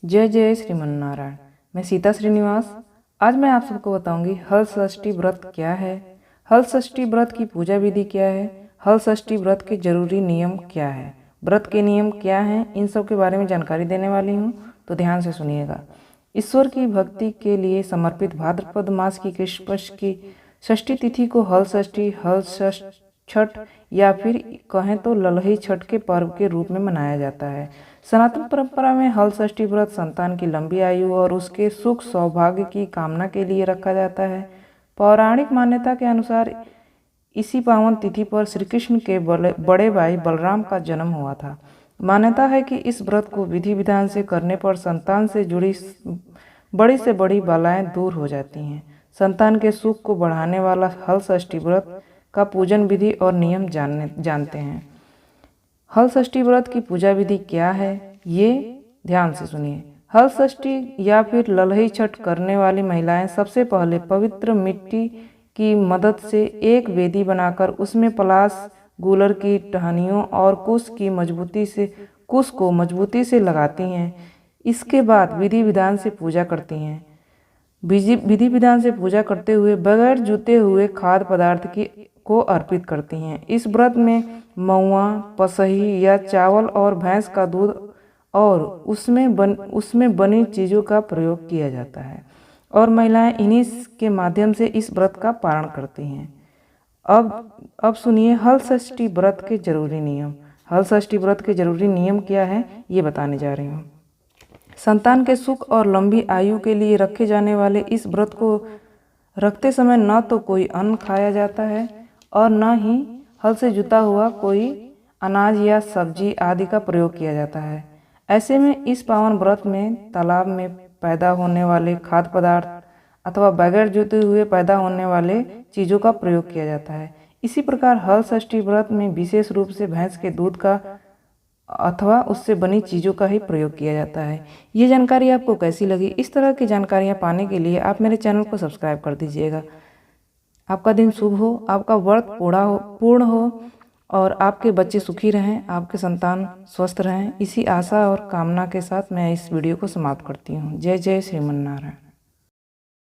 जय जय श्रीमन्नारायण। मैं सीता श्रीनिवास। आज मैं आप सबको बताऊंगी हल षष्ठी व्रत क्या है, हल षष्ठी व्रत की पूजा विधि क्या है, हल षष्ठी व्रत के जरूरी नियम क्या है, व्रत के नियम क्या हैं, इन सब के बारे में जानकारी देने वाली हूँ, तो ध्यान से सुनिएगा। ईश्वर की भक्ति के लिए समर्पित भाद्रपद मास की कृष्ण पक्ष की षष्ठी तिथि को हल षष्ठी, हल छठ या फिर कहें तो ललही छठ के पर्व के रूप में मनाया जाता है। सनातन परंपरा में हल षष्ठी व्रत संतान की लंबी आयु और उसके सुख सौभाग्य की कामना के लिए रखा जाता है। पौराणिक मान्यता के अनुसार इसी पावन तिथि पर श्री कृष्ण के बड़े भाई बलराम का जन्म हुआ था। मान्यता है कि इस व्रत को विधि विधान से करने पर संतान से जुड़ी बड़ी से बड़ी बालाएं दूर हो जाती हैं। संतान के सुख को बढ़ाने वाला हल षष्ठी व्रत का पूजन विधि और नियम जानते हैं। हल षष्ठी व्रत की पूजा विधि क्या है, ये ध्यान से सुनिए। हल षष्ठी या फिर ललही छठ करने वाली महिलाएं सबसे पहले पवित्र मिट्टी की मदद से एक वेदी बनाकर उसमें पलाश, गूलर की टहनियों और कुश को मजबूती से लगाती हैं। इसके बाद विधि विधान से पूजा करती हैं। विधि विधान से पूजा करते हुए बगैर जुते हुए खाद्य पदार्थ को अर्पित करती हैं। इस व्रत में महुआ, पसही या चावल और भैंस का दूध और उसमें बनी चीज़ों का प्रयोग किया जाता है और महिलाएं इन्हीं के माध्यम से इस व्रत का पारण करती हैं। अब सुनिए हल षष्ठी व्रत के जरूरी नियम। हल षष्ठी व्रत के जरूरी नियम क्या है, ये बताने जा रही हूँ। संतान के सुख और लंबी आयु के लिए रखे जाने वाले इस व्रत को रखते समय न तो कोई अन्न खाया जाता है और न ही हल से जुता हुआ कोई अनाज या सब्जी आदि का प्रयोग किया जाता है। ऐसे में इस पावन व्रत में तालाब में पैदा होने वाले खाद्य पदार्थ अथवा बगैर जुते हुए पैदा होने वाले चीज़ों का प्रयोग किया जाता है। इसी प्रकार हल षष्ठी व्रत में विशेष रूप से भैंस के दूध का अथवा उससे बनी चीज़ों का ही प्रयोग किया जाता है। ये जानकारी आपको कैसी लगी? इस तरह की जानकारियाँ पाने के लिए आप मेरे चैनल को सब्सक्राइब कर दीजिएगा। आपका दिन शुभ हो, आपका व्रत पूर्ण हो और आपके बच्चे सुखी रहें, आपके संतान स्वस्थ रहें। इसी आशा और कामना के साथ मैं इस वीडियो को समाप्त करती हूँ। जय जय श्रीमन्नारायण।